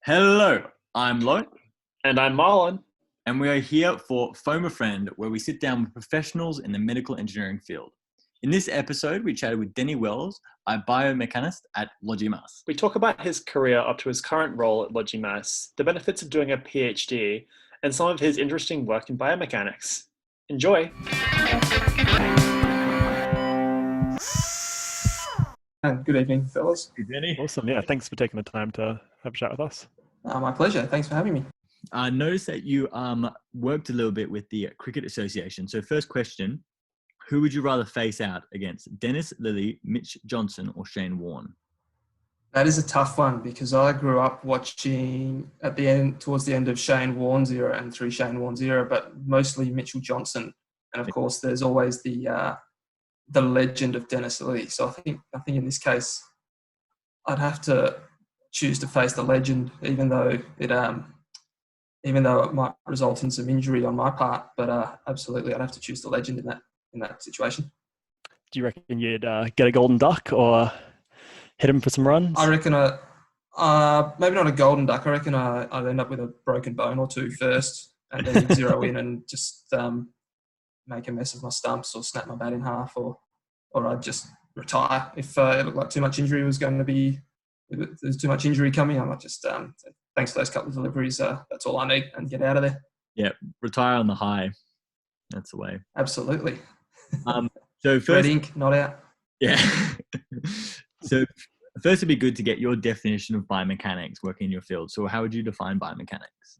Hello, I'm Loïc, And I'm Marlon. and we are here for FoME Friend, where we sit down with professionals in the medical engineering field. In this episode, we chatted with Denny Wells, a biomechanist at Logemas. We talk about his career up to his current role at Logemas, the benefits of doing a PhD, and some of his interesting work in biomechanics. Enjoy! Good evening, fellas. Hey, Denny. Awesome. Yeah. Thanks for taking the time to have a chat with us. My pleasure. Thanks for having me. I noticed that you worked a little bit with the Cricket Association. So first question, who would you rather face out against, Dennis Lilly, Mitch Johnson, or Shane Warne? That is a tough one because I grew up watching towards the end of Shane Warne's era and through Shane Warne's era, but mostly Mitchell Johnson. And of course, there's always the legend of Dennis Lilly. So I think in this case, I'd have to choose to face the legend, even though it might result in some injury on my part. But absolutely, I'd have to choose the legend in that situation. Do you reckon you'd get a golden duck or hit him for some runs? I reckon maybe not a golden duck. I reckon I'd end up with a broken bone or two first, and then zero in and just make a mess of my stumps or snap my bat in half, or I'd just retire if it looked like too much injury was going to be. If there's too much injury coming, I might just thanks for those couple of deliveries. That's all I need and get out of there. Yeah, retire on the high. That's the way. Absolutely. So first, Red ink, not out. yeah. So first, it'd be good to get your definition of biomechanics working in your field. So how would you define biomechanics?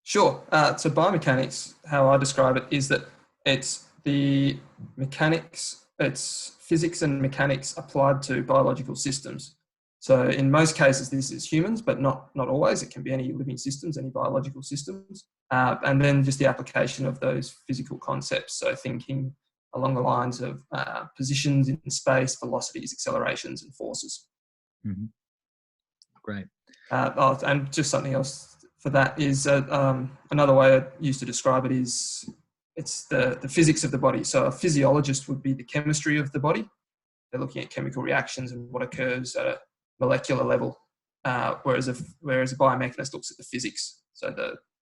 Sure. So biomechanics, how I describe it, is that it's the mechanics, it's physics and mechanics applied to biological systems. So in most cases, this is humans, but not always. It can be any living systems, any biological systems. And then just the application of those physical concepts. So thinking along the lines of positions in space, velocities, accelerations, and forces. Mm-hmm. Great. And just something else for that is another way I used to describe it is it's the physics of the body. So a physiologist would be the chemistry of the body. They're looking at chemical reactions and what occurs at a molecular level, whereas a biomechanist looks at the physics, so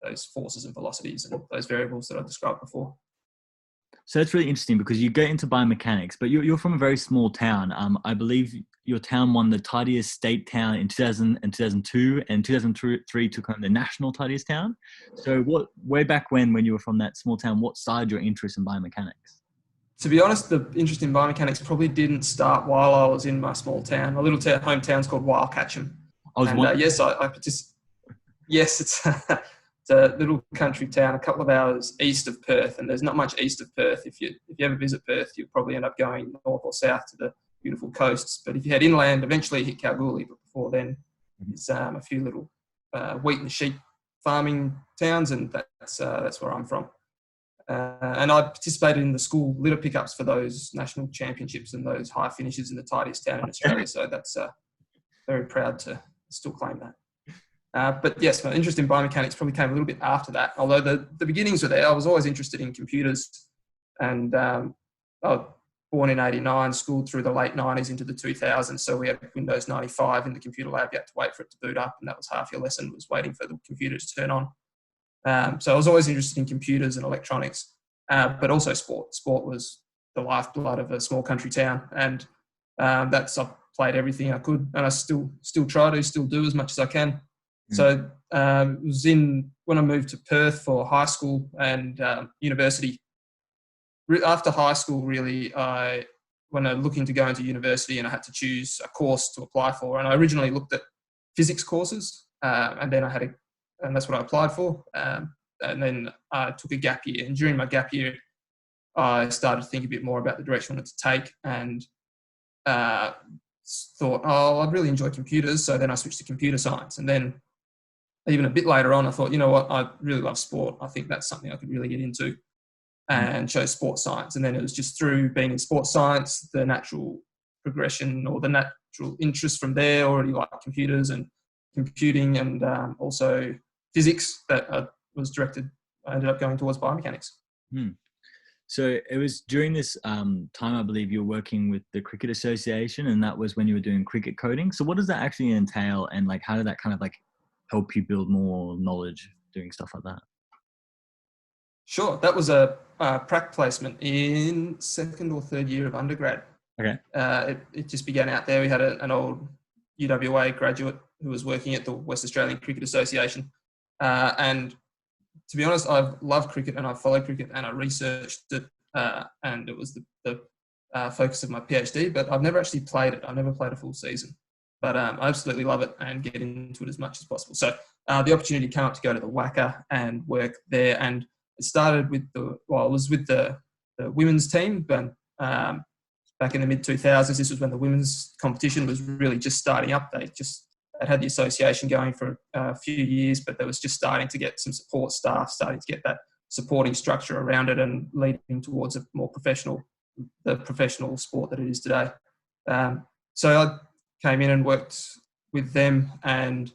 those forces and velocities and those variables that I described before. So that's really interesting because you get into biomechanics, but you're from a very small town. I believe your town won the tidiest state town in 2000 and 2002, and 2003 took home the national tidiest town. So way back when you were from that small town, what started your interest in biomechanics? To be honest, the interest in biomechanics probably didn't start while I was in my small town. My little hometown's called Wildcatcham. Yes, I participate. Yes, it's a little country town, a couple of hours east of Perth, and there's not much east of Perth. If you ever visit Perth, you'll probably end up going north or south to the beautiful coasts. But if you head inland, eventually you hit Kalgoorlie. But before then, it's a few little wheat and sheep farming towns, and that's where I'm from. And I participated in the school litter pickups for those national championships and those high finishes in the tidiest town in Australia. So that's very proud to still claim that. But yes, my interest in biomechanics probably came a little bit after that. Although the beginnings were there, I was always interested in computers. And I was born in 89, schooled through the late 90s into the 2000s. So we had Windows 95 in the computer lab. You had to wait for it to boot up. And that was half your lesson, was waiting for the computer to turn on. So I was always interested in computers and electronics, but also sport. Sport was the lifeblood of a small country town. And I played everything I could. And I still try to, still do as much as I can. So it was when I moved to Perth for high school and university. After high school, really, when I was looking to go into university and I had to choose a course to apply for, and I originally looked at physics courses, and then and that's what I applied for. And then I took a gap year, and during my gap year, I started to think a bit more about the direction I wanted to take, and thought, I'd really enjoy computers. So then I switched to computer science, and then even a bit later on, I thought, you know what, I really love sport. I think that's something I could really get into, and chose sports science. And then it was just through being in sports science, the natural progression or the natural interest from there, already like computers and computing and also physics, that I ended up going towards biomechanics. So it was during this time, I believe you were working with the Cricket Association, and that was when you were doing cricket coding. So what does that actually entail, and how did that kind of help you build more knowledge doing stuff like that? Sure. That was a prac placement in second or third year of undergrad. Okay. It just began out there. We had an old UWA graduate who was working at the West Australian Cricket Association. And to be honest, I've loved cricket and I've followed cricket and I researched it. And it was the focus of my PhD, but I've never actually played it. I've never played a full season. But I absolutely love it and get into it as much as possible. So the opportunity came up to go to the WACA and work there. And it started with I was with the women's team, but back in the mid-2000s, this was when the women's competition was really just starting up. They'd had the association going for a few years, but they was just starting to get some support staff, starting to get that supporting structure around it and leading towards a more professional sport that it is today. So I came in and worked with them, and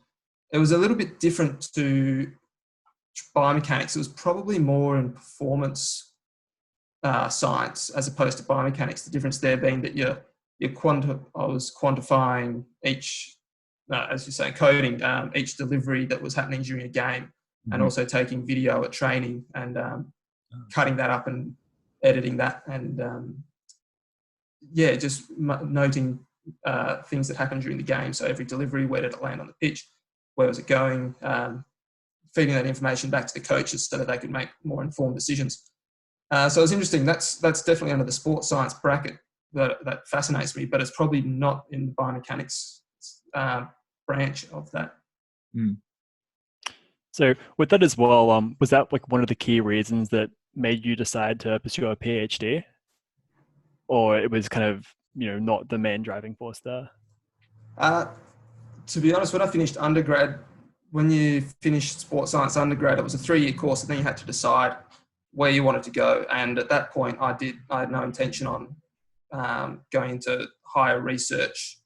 it was a little bit different to biomechanics. It was probably more in performance science as opposed to biomechanics. The difference there being that I was quantifying each, as you say, coding each delivery that was happening during a game, and also taking video at training and cutting that up and editing that, and just noting things that happened during the game. So every delivery, where did it land on the pitch? Where was it going? Feeding that information back to the coaches so that they could make more informed decisions. So it's interesting. That's definitely under the sports science bracket that fascinates me, but it's probably not in the biomechanics branch of that. Mm. So with that as well, was that like one of the key reasons that made you decide to pursue a PhD, or it was kind of not the main driving force there? To be honest, when I finished undergrad, when you finished sports science undergrad, it was a 3-year course, and then you had to decide where you wanted to go. And at that point, I had no intention on going into higher research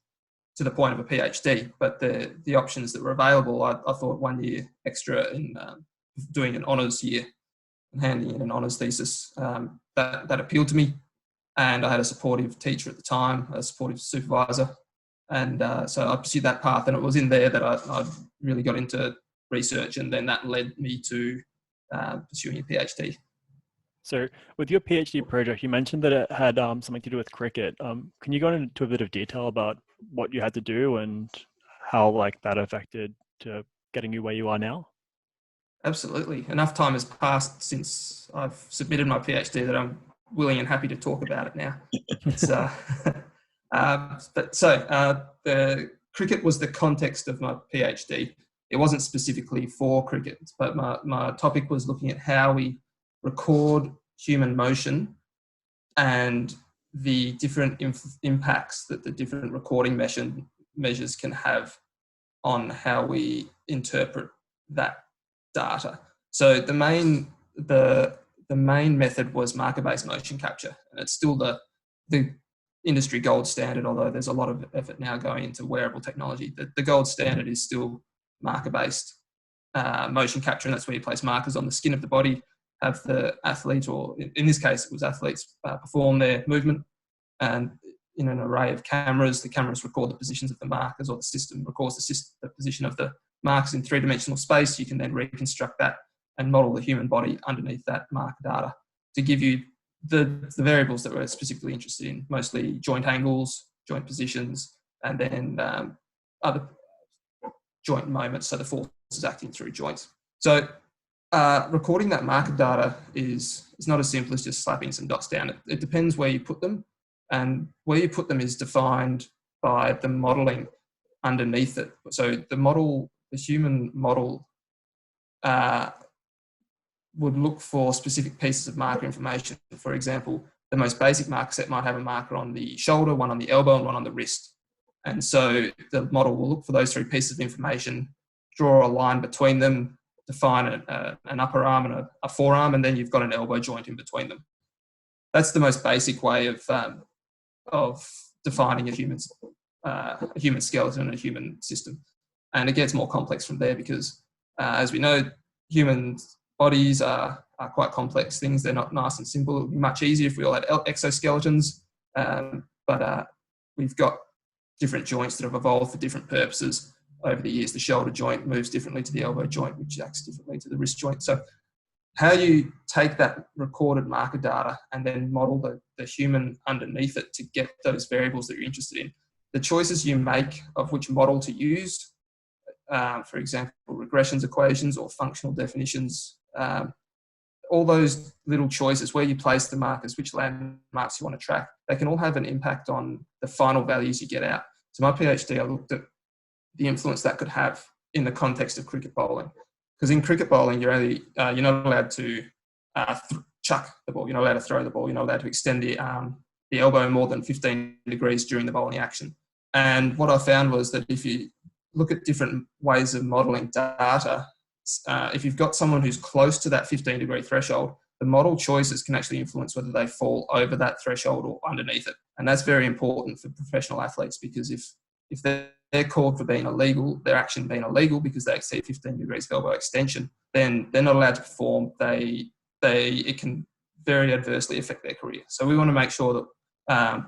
to the point of a PhD. But the options that were available, I thought 1 year extra in doing an honours year and handing in an honours thesis, that appealed to me. And I had a supportive teacher at the time, a supportive supervisor. And so I pursued that path, and it was in there that I really got into research, and then that led me to pursuing a PhD. So with your PhD project, you mentioned that it had something to do with cricket. Can you go into a bit of detail about what you had to do and how that affected to getting you where you are now? Absolutely. Enough time has passed since I've submitted my PhD that I'm willing and happy to talk about it now. The cricket was the context of my PhD. It wasn't specifically for cricket, but my topic was looking at how we record human motion and the different impacts that the different recording measures can have on how we interpret that data. So the main method was marker-based motion capture, and it's still the industry gold standard, although there's a lot of effort now going into wearable technology. The gold standard is still marker-based motion capture, and that's where you place markers on the skin of the body, have the athlete, or in this case it was athletes, perform their movement, and in an array of cameras, the cameras record the positions of the markers, or the system records the position of the markers in three-dimensional space. You can then reconstruct that and model the human body underneath that marker data to give you the variables that we're specifically interested in, mostly joint angles, joint positions, and then other joint moments, so the forces acting through joints. So recording that marker data is not as simple as just slapping some dots down. It depends where you put them, and where you put them is defined by the modelling underneath it. So the human model would look for specific pieces of marker information. For example, the most basic marker set might have a marker on the shoulder, one on the elbow, and one on the wrist. And so the model will look for those three pieces of information, draw a line between them, define an upper arm and a forearm, and then you've got an elbow joint in between them. That's the most basic way of defining a human skeleton and a human system. And it gets more complex from there because, as we know, human bodies are quite complex things. They're not nice and simple. It would be much easier if we all had exoskeletons, but we've got different joints that have evolved for different purposes. over the years. The shoulder joint moves differently to the elbow joint, which acts differently to the wrist joint. So how you take that recorded marker data and then model the human underneath it to get those variables that you're interested in. The choices you make of which model to use, for example, regressions equations or functional definitions, all those little choices, where you place the markers, which landmarks you want to track, they can all have an impact on the final values you get out. So my PhD, I looked at the influence that could have in the context of cricket bowling. Because in cricket bowling, you're not allowed to chuck the ball. You're not allowed to throw the ball. You're not allowed to extend the elbow more than 15 degrees during the bowling action. And what I found was that if you look at different ways of modelling data, if you've got someone who's close to that 15-degree threshold, the model choices can actually influence whether they fall over that threshold or underneath it. And that's very important for professional athletes, because if they're called for being illegal, their action being illegal because they exceed 15 degrees of elbow extension, then they're not allowed to perform. It can very adversely affect their career. So we want to make sure that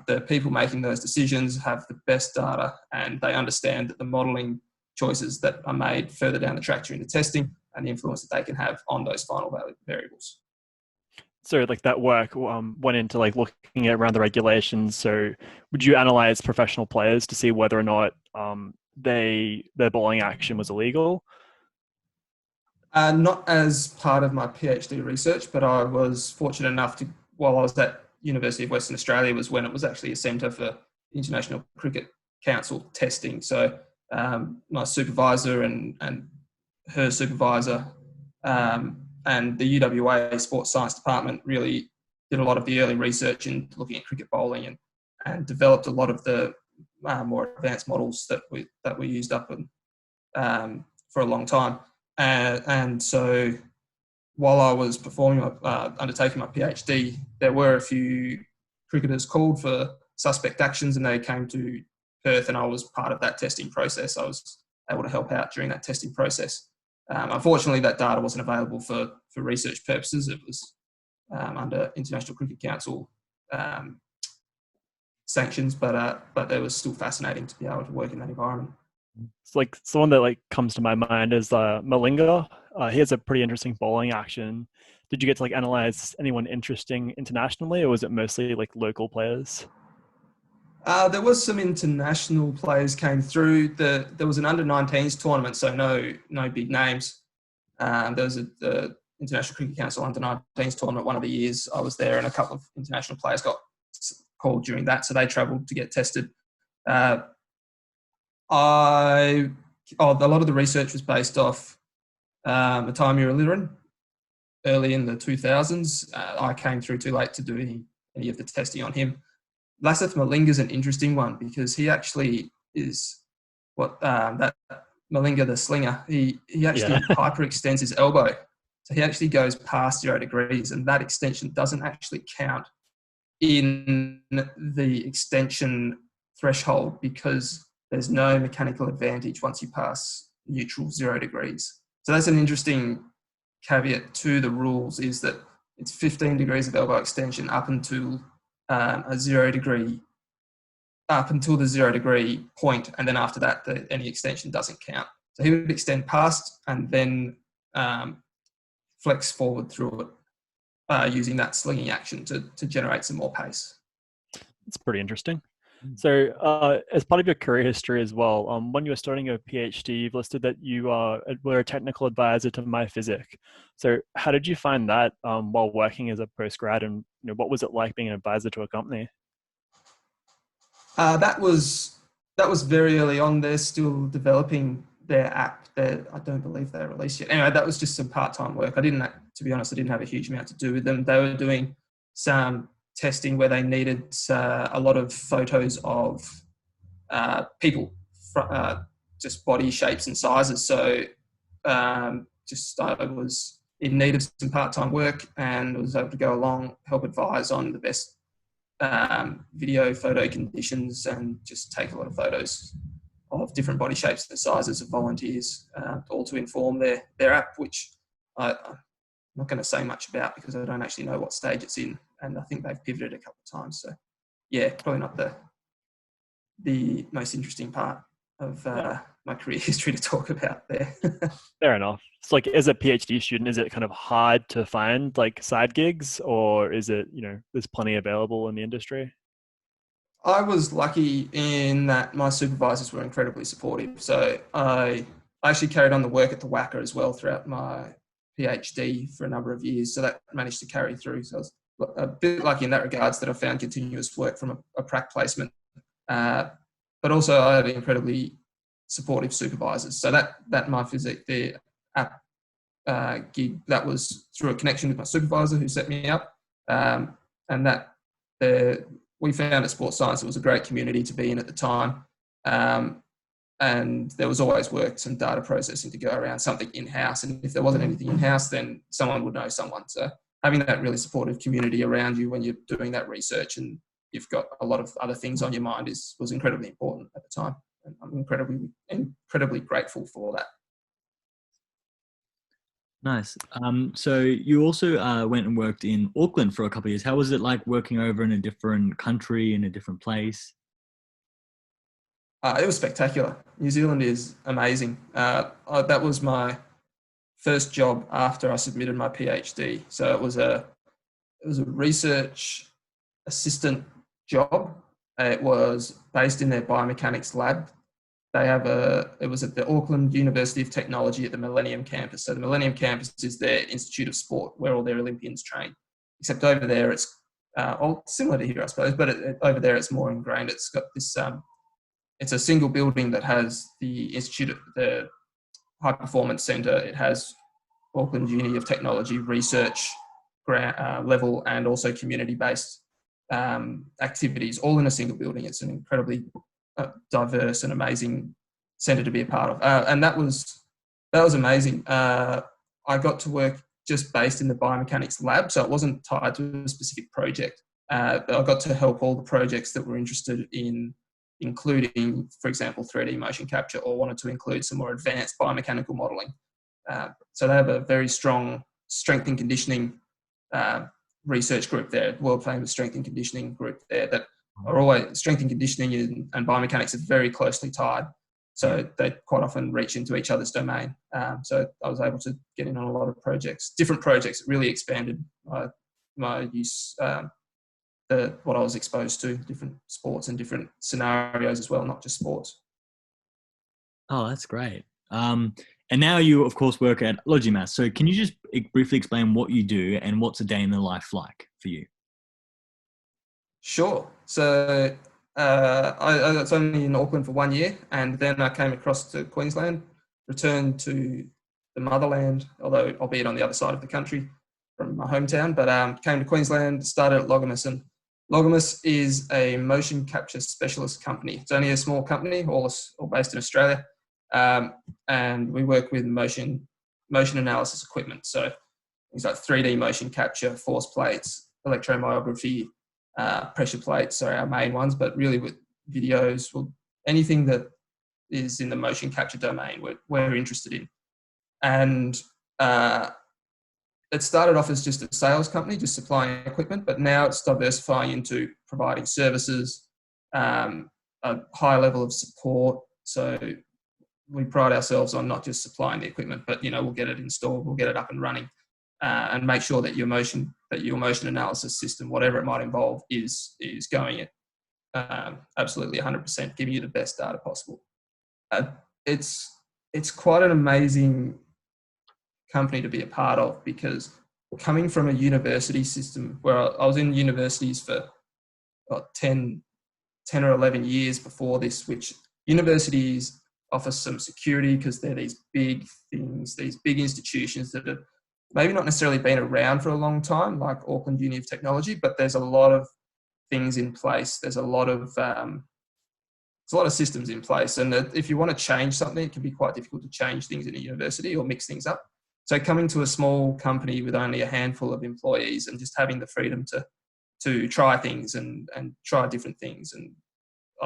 the people making those decisions have the best data, and they understand that the modelling choices that are made further down the track during the testing and the influence that they can have on those final variables. So like that work went into like looking at around the regulations. So would you analyze professional players to see whether or not their bowling action was illegal? Not as part of my PhD research, but I was fortunate enough to, while I was at University of Western Australia, was when it was actually a centre for International Cricket Council testing. So my supervisor and her supervisor and the UWA Sports Science Department really did a lot of the early research in looking at cricket bowling and developed a lot of the more advanced models that we used up for a long time. And so while I was undertaking my PhD, there were a few cricketers called for suspect actions, and they came to Perth, and I was part of that testing process. I was able to help out during that testing process. Unfortunately, that data wasn't available for research purposes. It was under International Cricket Council sanctions, but it was still fascinating to be able to work in that environment. It's like someone that like comes to my mind is Malinga. He has a pretty interesting bowling action. Did you get to like analyze anyone interesting internationally, or was it mostly like local players? There was some international players came through. There was an under-19s tournament, so no big names. There was the International Cricket Council under-19s tournament one of the years I was there, and a couple of international players got called during that, so they travelled to get tested. A lot of the research was based off Matami Liran early in the 2000s. I came through too late to do any of the testing on him. Lasith Malinga is an interesting one because he actually is that Malinga the slinger. He actually hyperextends his elbow. So he actually goes past 0 degrees, and that extension doesn't actually count in the extension threshold because there's no mechanical advantage once you pass neutral 0 degrees. So that's an interesting caveat to the rules, is that it's 15 degrees of elbow extension up until a 0 degree, up until the 0 degree point, and then after that, any extension doesn't count. So he would extend past and then flex forward through it using that slinging action to generate some more pace. It's pretty interesting. So as part of your career history as well, when you were starting your PhD, you've listed that you were a technical advisor to MyPhysic. So how did you find that while working as a postgrad, and what was it like being an advisor to a company? That was very early on. They're still developing their app. I don't believe they're released yet. Anyway, that was just some part-time work. To be honest, I didn't have a huge amount to do with them. They were doing some testing where they needed a lot of photos of people, just body shapes and sizes. So I was in need of some part-time work and was able to go along, help advise on the best video photo conditions, and just take a lot of photos of different body shapes and sizes of volunteers, all to inform their app, which I'm not going to say much about because I don't actually know what stage it's in, and I think they've pivoted a couple of times. So yeah, probably not the most interesting part of my career history to talk about there. Fair enough. It's like, as a PhD student, is it kind of hard to find like side gigs, or is it, there's plenty available in the industry? I was lucky in that my supervisors were incredibly supportive. So I actually carried on the work at the WACA as well throughout my PhD for a number of years. So that managed to carry through. So I was a bit lucky in that regards, that I found continuous work from a prac placement. But also I had incredibly supportive supervisors. So that my physics, the app gig, that was through a connection with my supervisor who set me up. And that we found at Sports Science it was a great community to be in at the time. And there was always work, some data processing to go around, something in-house. And if there wasn't anything in-house, then someone would know someone. So having that really supportive community around you when you're doing that research and you've got a lot of other things on your mind was incredibly important at the time. And I'm incredibly grateful for that. Nice. So you also went and worked in Auckland for a couple of years. How was it like working over in a different country, in a different place? It was spectacular. New Zealand is amazing. That was my first job after I submitted my PhD. So it was a research assistant job. It was based in their biomechanics lab. It was at the Auckland University of Technology at the Millennium Campus. So the Millennium Campus is their Institute of Sport where all their Olympians train. Except over there it's similar to here, I suppose, but over there it's more ingrained. It's got this, it's a single building that has the Institute, the High Performance Centre. It has Auckland Uni of Technology research level and also community-based activities, all in a single building. It's an incredibly diverse and amazing centre to be a part of, and that was amazing. I got to work just based in the biomechanics lab, so it wasn't tied to a specific project. But I got to help all the projects that were interested in including, for example, 3D motion capture, or wanted to include some more advanced biomechanical modelling. So they have a very strong strength and conditioning research group there, world famous strength and conditioning group there, that are always, strength and conditioning and biomechanics are very closely tied. So they quite often reach into each other's domain. So I was able to get in on a lot of projects, different projects that really expanded my use, what I was exposed to, different sports and different scenarios as well, not just sports. Oh, that's great. And now you, of course, work at Logemas. So can you just briefly explain what you do and what's a day in the life like for you? Sure. So I was only in Auckland for 1 year, and then I came across to Queensland, returned to the motherland, although albeit on the other side of the country from my hometown, but came to Queensland, started at Logemas. And Logemas is a motion capture specialist company. It's only a small company, all based in Australia. And we work with motion analysis equipment. So things like 3D motion capture, force plates, electromyography, pressure plates are our main ones, but really with videos, anything that is in the motion capture domain, we're interested in. And it started off as just a sales company, just supplying equipment, but now it's diversifying into providing services, a high level of support. So we pride ourselves on not just supplying the equipment, but we'll get it installed, we'll get it up and running, and make sure that your motion analysis system, whatever it might involve, is going at absolutely 100%, giving you the best data possible. It's quite an amazing company to be a part of, because coming from a university system where I was in universities for 10 or 11 years before this, which universities offer some security because they're these big things, these big institutions that have maybe not necessarily been around for a long time, like Auckland Uni of Technology, but there's a lot of things in place. There's a lot of systems in place. And if you want to change something, it can be quite difficult to change things in a university or mix things up. So coming to a small company with only a handful of employees and just having the freedom to try things and try different things, and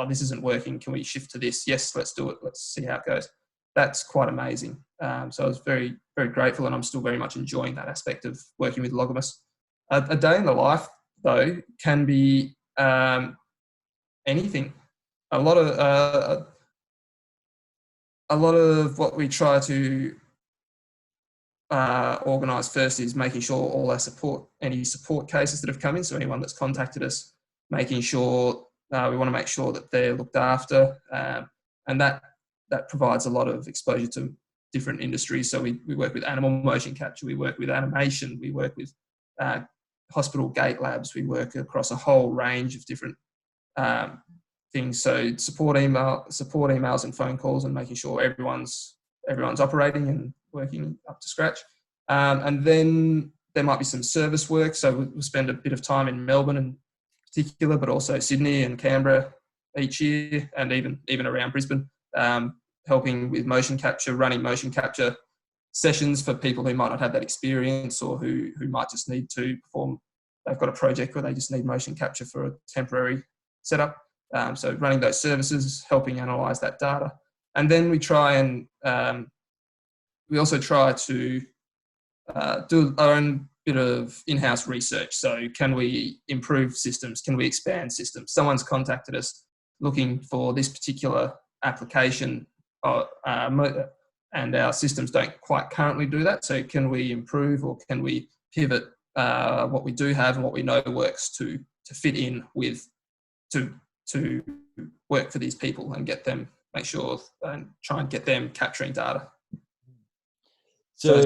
this isn't working, can we shift to this? Yes, let's do it. Let's see how it goes. That's quite amazing. So I was very, very grateful, and I'm still very much enjoying that aspect of working with Logemas. A day in the life, though, can be anything. A lot of a lot of what we try to organise first is making sure all our any support cases that have come in, so anyone that's contacted us, making sure we want to make sure that they're looked after, and that provides a lot of exposure to different industries. So we work with animal motion capture, we work with animation, we work with hospital gate labs, we work across a whole range of different things. So support emails and phone calls, and making sure everyone's operating and working up to scratch. And then there might be some service work. So we'll spend a bit of time in Melbourne in particular, but also Sydney and Canberra each year, and even around Brisbane, helping with motion capture, running motion capture sessions for people who might not have that experience, or who might just need to perform. They've got a project where they just need motion capture for a temporary setup. So running those services, helping analyse that data. And then we also try to do our own bit of in-house research. So can we improve systems? Can we expand systems? Someone's contacted us looking for this particular application, and our systems don't quite currently do that. So can we improve, or can we pivot what we do have and what we know works to fit in with, to work for these people and get them, make sure and try and get them capturing data. So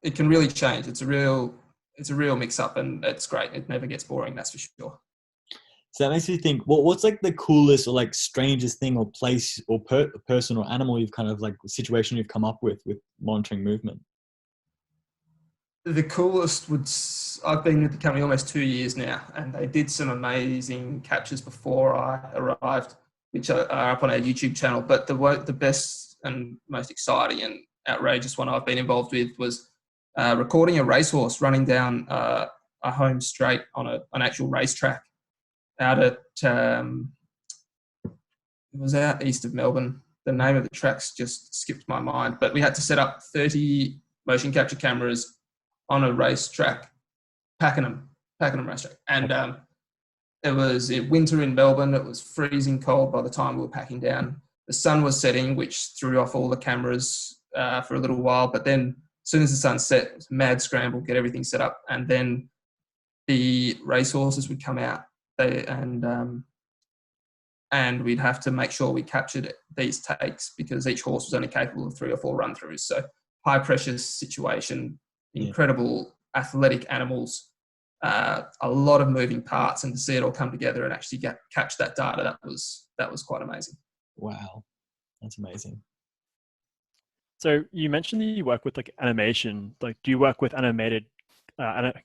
it can really change. It's a real mix up, and it's great. It never gets boring, that's for sure. So that makes me think, what's like the coolest or like strangest thing or place or person or animal you've kind of like situation you've come up with monitoring movement? The coolest I've been with the company almost 2 years now, and they did some amazing captures before I arrived, which are up on our YouTube channel. But the best and most exciting and outrageous one I've been involved with was recording a racehorse running down a home straight on an actual racetrack out at, it was out east of Melbourne. The name of the track's just skipped my mind, but we had to set up 30 motion capture cameras on a racetrack, Pakenham racetrack. And it was winter in Melbourne. It was freezing cold by the time we were packing down. The sun was setting, which threw off all the cameras for a little while. But then as soon as the sun set, it was a mad scramble, get everything set up. And then the racehorses would come out, and we'd have to make sure we captured these takes, because each horse was only capable of 3 or 4 run-throughs. So high pressure situation, incredible athletic animals, a lot of moving parts, and to see it all come together and actually catch that data, that was quite amazing. Wow, that's amazing. So you mentioned that you work with like animation. Like, do you work with animated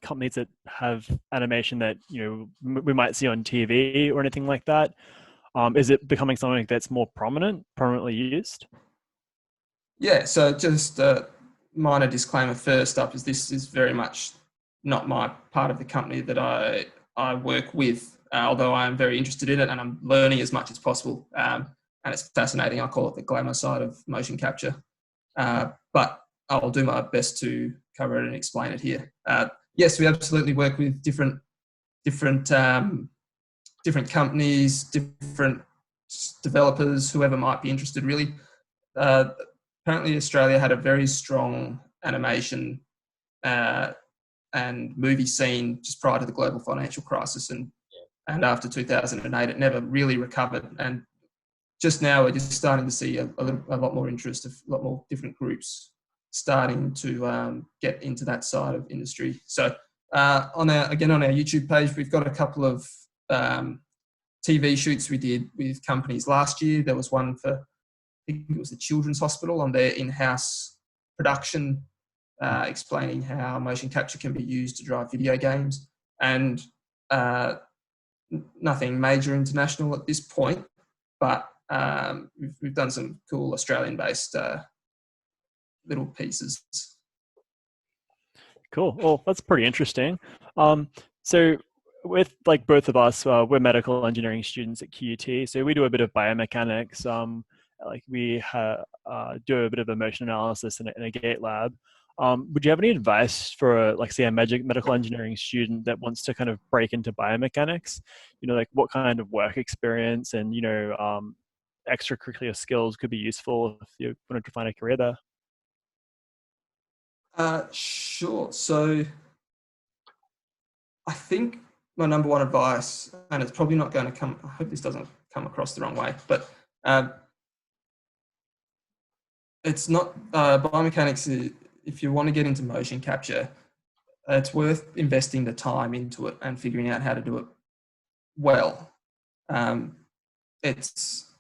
companies that have animation that we might see on TV or anything like that? Is it becoming something that's more prominently used? Yeah. So just a minor disclaimer first up is this is very much not my part of the company that I work with, although I am very interested in it and I'm learning as much as possible. And it's fascinating. I call it the glamour side of motion capture. But I'll do my best to cover it and explain it here. Yes, we absolutely work with different companies, different developers, whoever might be interested, really. Apparently, Australia had a very strong animation and movie scene just prior to the global financial crisis, and after 2008, it never really recovered. And just now, we're just starting to see a lot more interest, a lot more different groups starting to get into that side of industry. So on our YouTube page, we've got a couple of TV shoots we did with companies last year. There was one for, I think it was the Children's Hospital, on their in-house production, explaining how motion capture can be used to drive video games, and nothing major international at this point, but we've done some cool Australian-based little pieces. Cool. Well, that's pretty interesting. So with like both of us, we're medical engineering students at QUT, so we do a bit of biomechanics. Like we do a bit of emotion analysis in a gate lab. Would you have any advice for, like, say, a medical engineering student that wants to kind of break into biomechanics? Like what kind of work experience and extracurricular skills could be useful if you wanted to find a career there? Sure. So I think my number one advice, and it's probably not going to come, I hope this doesn't come across the wrong way, but it's not, biomechanics, if you want to get into motion capture, it's worth investing the time into it and figuring out how to do it well. And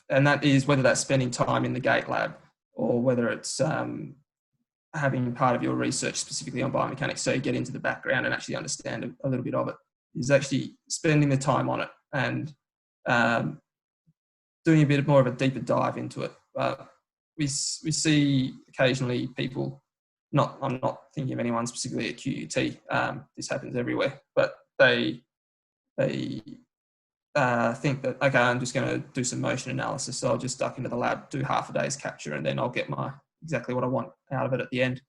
that is whether that's spending time in the gate lab or whether it's having part of your research specifically on biomechanics, so you get into the background and actually understand a little bit of it, is actually spending the time on it and doing a bit more of a deeper dive into it. We see occasionally people, I'm not thinking of anyone specifically at QUT, this happens everywhere, but they think that, okay, I'm just going to do some motion analysis, so I'll just duck into the lab, do half a day's capture, and then I'll get exactly what I want out of it at the end.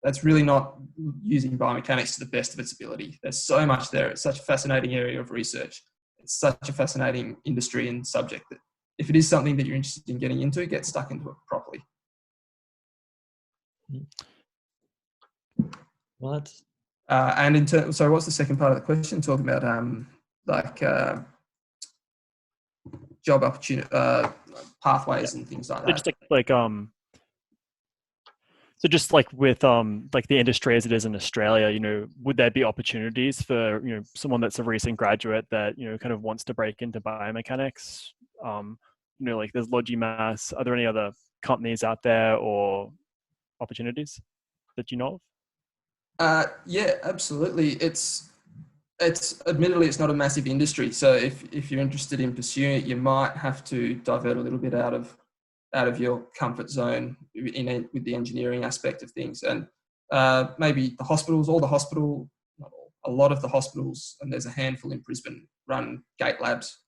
That's really not using biomechanics to the best of its ability. There's so much there. It's such a fascinating area of research. It's such a fascinating industry and subject that if it is something that you're interested in getting into, get stuck into it properly. What? And so what's the second part of the question? Talking about job opportunity, pathways and things like that. So just like with like the industry as it is in Australia, would there be opportunities for someone that's a recent graduate that kind of wants to break into biomechanics? Like there's Logemas. Are there any other companies out there or opportunities that you know of? Yeah, absolutely. It's admittedly it's not a massive industry, so if you're interested in pursuing it, you might have to divert a little bit out of your comfort zone with the engineering aspect of things, and maybe a lot of the hospitals, and there's a handful in Brisbane, run gate labs,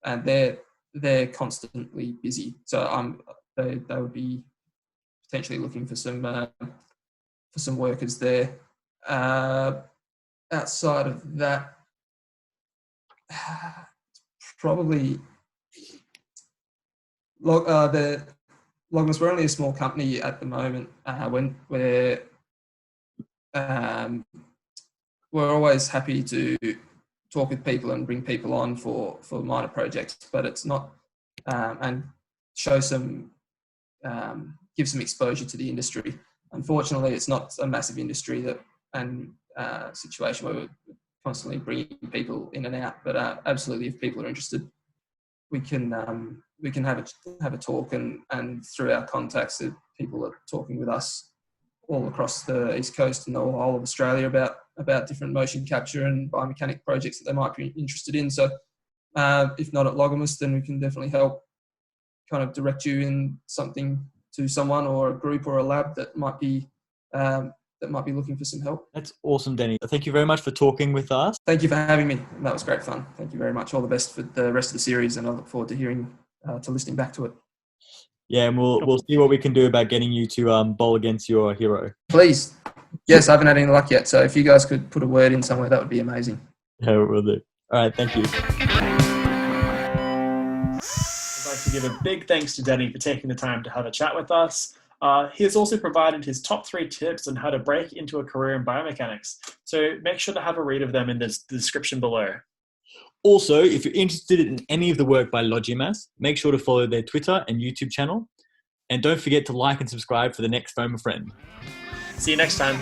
and they're constantly busy. So they would be potentially looking for some workers there. Outside of that, probably the Logemas, we're only a small company at the moment. We're always happy to talk with people and bring people on for minor projects, but it's not and show some give some exposure to the industry. Unfortunately, it's not a massive industry situation where we're constantly bringing people in and out. But absolutely, if people are interested, we can have a talk, and through our contacts, people are talking with us all across the East Coast and the whole of Australia about different motion capture and biomechanic projects that they might be interested in. So if not at Logemas, then we can definitely help kind of direct you in something to someone or a group or a lab that might be looking for some help. That's awesome, Denny. Thank you very much for talking with us. Thank you for having me. That was great fun. Thank you very much. All the best for the rest of the series, and I look forward to listening back to it. Yeah, and we'll see what we can do about getting you to bowl against your hero. Please. Yes, I haven't had any luck yet, so if you guys could put a word in somewhere, that would be amazing. Yeah, we'll do. All right, thank you. I'd like to give a big thanks to Denny for taking the time to have a chat with us. He has also provided his top 3 tips on how to break into a career in biomechanics. So make sure to have a read of them in the description below. Also, if you're interested in any of the work by Logemas, make sure to follow their Twitter and YouTube channel. And don't forget to like and subscribe for the next FoME friend. See you next time.